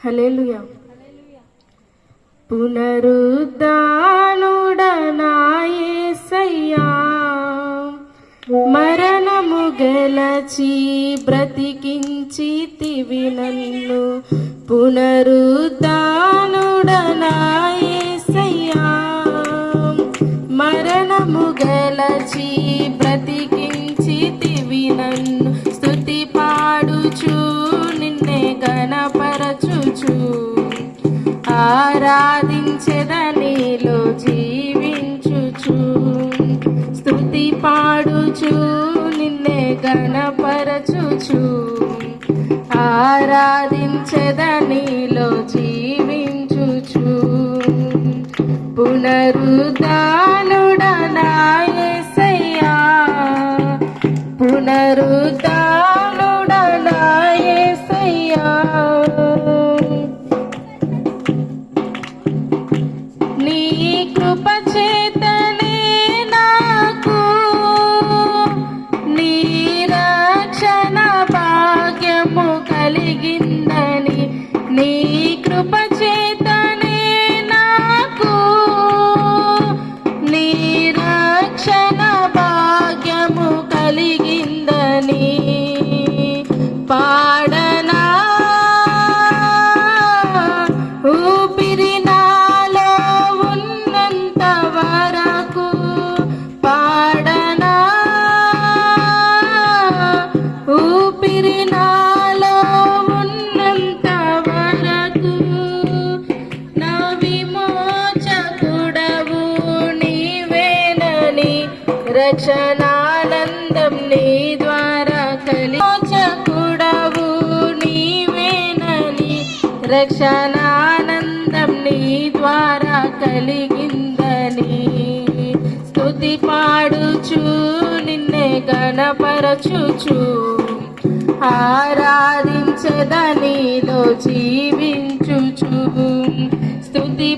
హల్లెలూయా. పునరుద్ధానుడనా యేసయ్యా, మరణము గెలచి బ్రతికించితివి నన్ను. పునరుద్ధానుడనా యేసయ్యా, మరణము గెలచి బ్రతికించితివి నన్ను. స్తుతి పాడుచు నిన్నే గణపరచుచు, ఆరాధించెదనిలో జీవించుచు. స్తుతి పాడుచు నిన్నే గణపరచుచు, ఆరాధించెదనిలో జీవించుచు. పునరుద్ధానుడనా యేసయ్యా, పునరుద్ధానుడనా యేసయ్యా, నీ కృప చేతనే నాకు నీ రక్షణ భాగ్యము కలిగిందని. నీ కృప చేతనే నాకు నీ రక్షణ భాగ్యము కలిగిందని. పాడనా ఊపిరి నాలో ఉన్నంత వరకు, పాడనా ఊపిరి నాలో ఉన్నంత వరకు. నా విమోచకుడవు నీవేనని, రక్షణానందం నీ ద్వారా విమోచకుడవు నీవేనని, రక్షణానందం నీ ద్వారా కలిగిందని. స్తుతి పాడుచు నిన్నే గణపరచుచు, ఆరాధించెదనిలో జీవించుచు. స్తుతి